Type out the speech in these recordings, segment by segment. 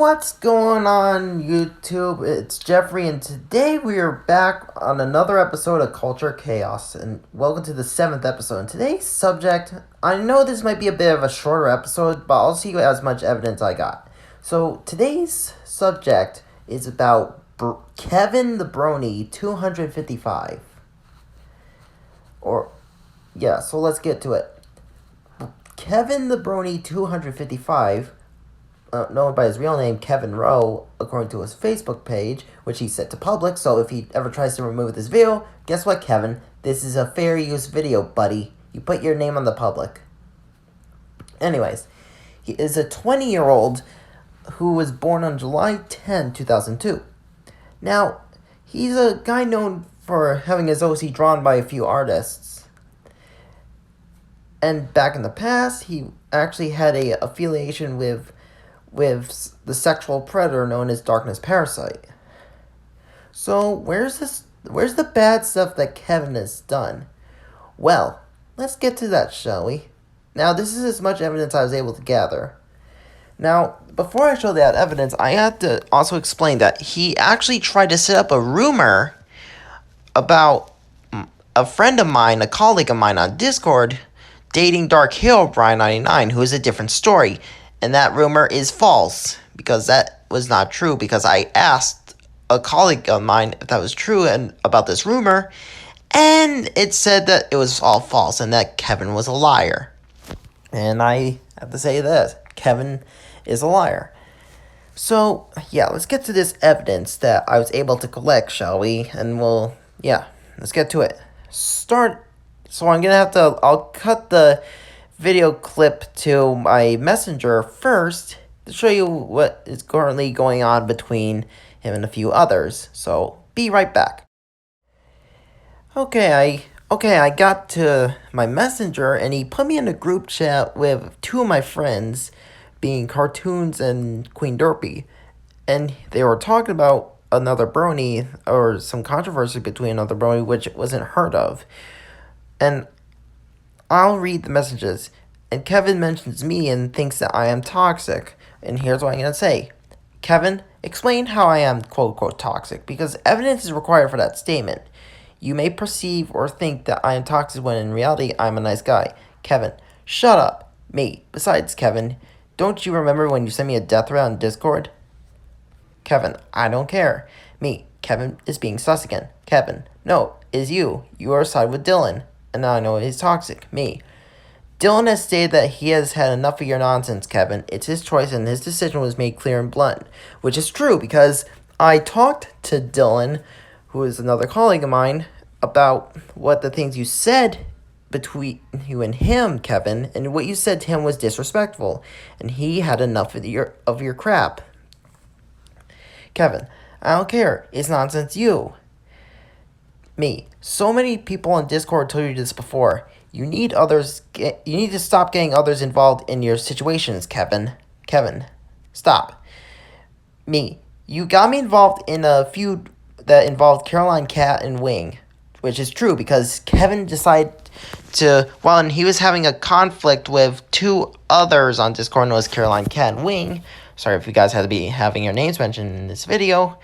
What's going on, YouTube? It's Jeffrey, and today we are back on another episode of Culture Chaos, and welcome to the 7th episode. And today's subject, I know this might be a bit of a shorter episode, but I'll see as much evidence I got. So, today's subject is about Kevin the Brony 255. So let's get to it. Kevin the Brony 255, known by his real name, Kevin Rowe, according to his Facebook page, which he set to public, so if he ever tries to remove this video, guess what, Kevin? This is a fair use video, buddy. You put your name on the public. Anyways, he is a 20-year-old who was born on July 10, 2002. Now, he's a guy known for having his OC drawn by a few artists. And back in the past, he actually had a affiliation with the sexual predator known as Darkness Parasite. So where's the bad stuff that Kevin has done? Well, let's get to that, shall we? Now, this is as much evidence I was able to gather. Now, before I show that evidence, I have to also explain that he actually tried to set up a rumor about a friend of mine, a colleague of mine on Discord, dating Dark Hero Brian 99, who is a different story. And that rumor is false, because that was not true, because I asked a colleague of mine if that was true and about this rumor, and it said that it was all false and that Kevin was a liar. And I have to say this, Kevin is a liar. So, yeah, let's get to this evidence that I was able to collect, shall we? And let's get to it. So I'll cut the video clip to my messenger first to show you what is currently going on between him and a few others. So, be right back. Okay, I got to my messenger and he put me in a group chat with two of my friends, being Cartoons and Queen Derpy. And they were talking about another brony, or some controversy between another brony, which wasn't heard of. And I'll read the messages. And Kevin mentions me and thinks that I am toxic. And here's what I'm going to say. Kevin, explain how I am quote-unquote toxic, because evidence is required for that statement. You may perceive or think that I am toxic when in reality I'm a nice guy. Kevin, shut up. Me. Besides, Kevin, don't you remember when you sent me a death threat on Discord? Kevin, I don't care. Me. Kevin is being sus again. Kevin, no, it is you. You are side with Dylan. And now I know he's toxic. Me. Dylan has stated that he has had enough of your nonsense, Kevin. It's his choice and his decision was made clear and blunt. Which is true, because I talked to Dylan, who is another colleague of mine, about what the things you said between you and him, Kevin, and what you said to him was disrespectful. And he had enough of your crap. Kevin, I don't care. It's nonsense you. Me. So many people on Discord told you this before. You need to stop getting others involved in your situations, Kevin. Kevin, stop. Me. You got me involved in a feud that involved Caroline, Cat, and Wing. Which is true, because Kevin decided to, when he was having a conflict with two others on Discord, known as Caroline, Cat, and Wing. Sorry if you guys had to be having your names mentioned in this video.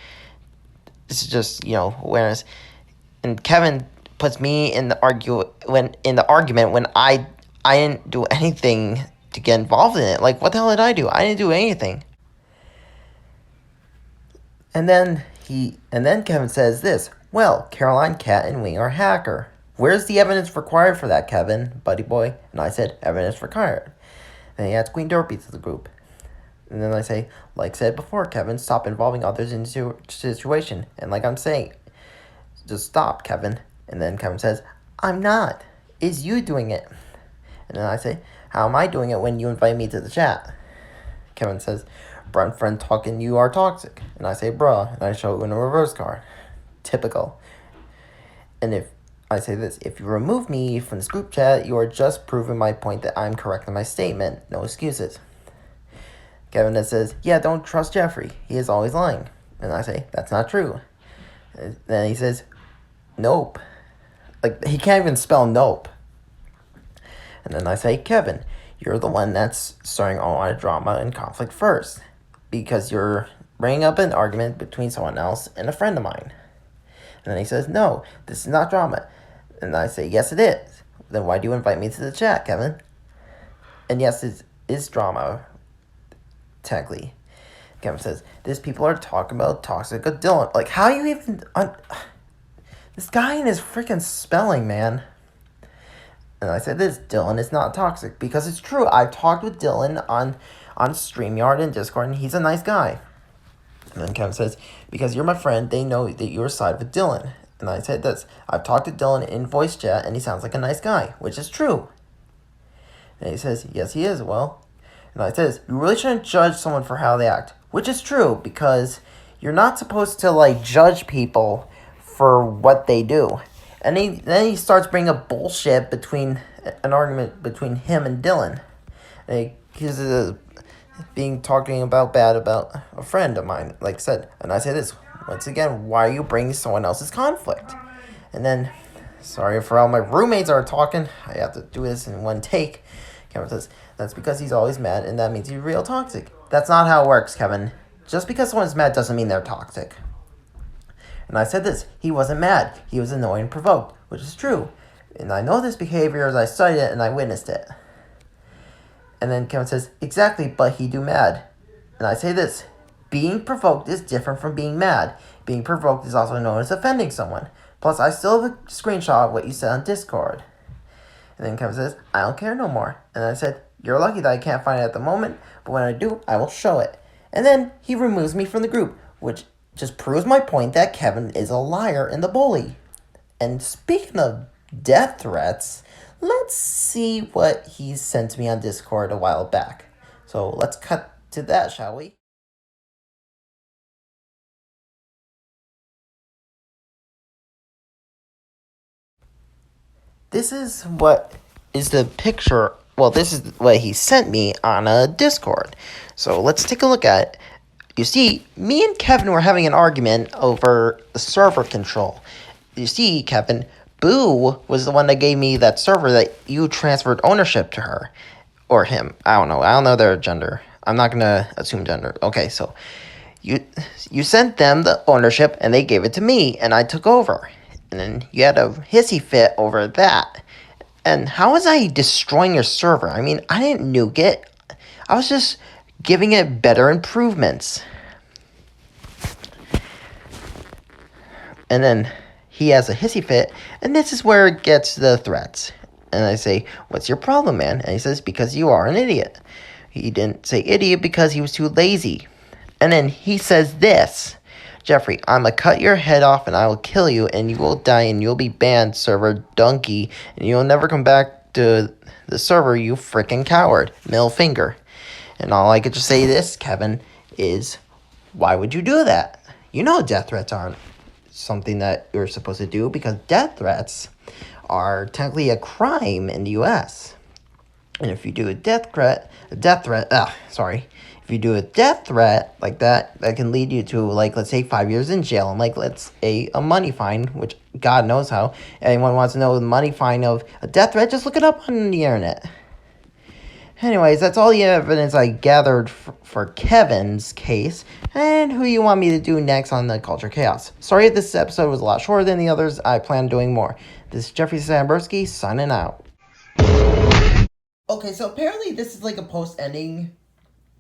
This is just, awareness. And Kevin puts me in the argument when I didn't do anything to get involved in it. Like, what the hell did I do? I didn't do anything. And then Kevin says this. Well, Caroline, Cat, and Wing are hacker. Where's the evidence required for that, Kevin, buddy boy? And I said, evidence required. And he adds Queen Derpy to the group. And then I say, like said before, Kevin, stop involving others in the situation. And like I'm saying, just stop, Kevin. And then Kevin says, I'm not. It's you doing it. And then I say, how am I doing it when you invite me to the chat? Kevin says, bruh, friend talking, you are toxic. And I say, bruh, and I show him a reverse card. Typical. And if I say this, if you remove me from this group chat, you are just proving my point that I'm correct in my statement. No excuses. Kevin then says, yeah, don't trust Jeffrey. He is always lying. And I say, that's not true. And then he says, nope. Like, he can't even spell nope. And then I say, Kevin, you're the one that's starting all our drama and conflict first. because you're bringing up an argument between someone else and a friend of mine. And then he says, no, this is not drama. And I say, yes, it is. Then why do you invite me to the chat, Kevin? And yes, it is drama, technically. Kevin says, these people are talking about toxic Dylan. Like, how you even... this guy and his freaking spelling, man. And I said, this Dylan is not toxic. Because it's true. I've talked with Dylan on StreamYard and Discord, and he's a nice guy. And then Kevin says, because you're my friend, they know that you're side with Dylan. And I said this, I've talked to Dylan in voice chat, and he sounds like a nice guy, which is true. And he says, yes, he is. Well, and I says, you really shouldn't judge someone for how they act, which is true, because you're not supposed to, like, judge people for what they do. And then he starts bringing up bullshit between an argument between him and Dylan. And he's talking about bad about a friend of mine, like I said. And I say this, once again, why are you bringing someone else's conflict? And then, sorry for all my roommates are talking, I have to do this in one take. Kevin says, that's because he's always mad, and that means he's real toxic. That's not how it works, Kevin. Just because someone's mad doesn't mean they're toxic. And I said this, he wasn't mad. He was annoyed and provoked, which is true. And I know this behavior as I studied it and I witnessed it. And then Kevin says, exactly, but he do mad. And I say this, being provoked is different from being mad. Being provoked is also known as offending someone. Plus, I still have a screenshot of what you said on Discord. And then Kevin says, I don't care no more. And I said, you're lucky that I can't find it at the moment, but when I do, I will show it. And then he removes me from the group, which just proves my point that Kevin is a liar and the bully. And speaking of death threats, let's see what he sent to me on Discord a while back. So let's cut to that, shall we? This is what is the picture. Well, this is what he sent me on a Discord. So let's take a look at it. You see, me and Kevin were having an argument over the server control. You see, Kevin, Boo was the one that gave me that server that you transferred ownership to her. Or him. I don't know their gender. I'm not going to assume gender. Okay, so you sent them the ownership and they gave it to me and I took over. And then you had a hissy fit over that. And how was I destroying your server? I mean, I didn't nuke it. I was just giving it better improvements. And then he has a hissy fit, and this is where it gets the threats. And I say, what's your problem, man? And he says, because you are an idiot. He didn't say idiot because he was too lazy. And then he says this, Jeffrey, I'm gonna cut your head off and I will kill you and you will die and you'll be banned, server donkey, and you'll never come back to the server, you freaking coward. Middle finger. And all I could just say this, Kevin, is why would you do that? You know death threats aren't something that you're supposed to do because death threats are technically a crime in the US. And if you do a death threat if you do a death threat like that, that can lead you to, like, let's say 5 years in jail and, like, let's say a money fine, which God knows how. Anyone wants to know the money fine of a death threat, just look it up on the internet. Anyways, that's all the evidence I gathered for Kevin's case, and who you want me to do next on the Culture Chaos. Sorry if this episode was a lot shorter than the others, I plan on doing more. This is Jeffrey Samberski, signing out. Okay, so apparently this is like a post-ending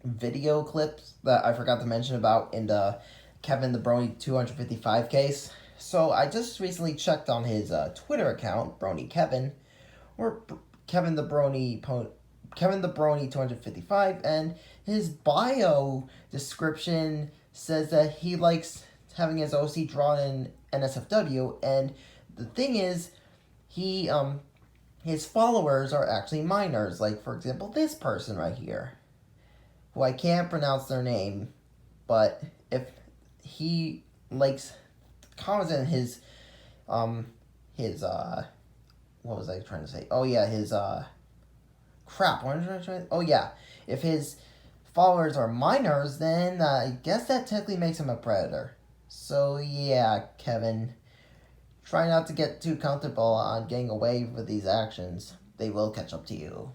video clips that I forgot to mention about in the Kevin the Brony 255 case. So I just recently checked on his Twitter account, Brony Kevin, or Kevin the Brony 255, and his bio description says that he likes having his OC drawn in NSFW, and the thing is, his followers are actually minors, like, for example, this person right here, who I can't pronounce their name, but if he likes comments in his what was I trying to say? Oh yeah, his crap. What was I trying to... Oh yeah, if his followers are minors, then I guess that technically makes him a predator. So yeah, Kevin, try not to get too comfortable on getting away with these actions. They will catch up to you.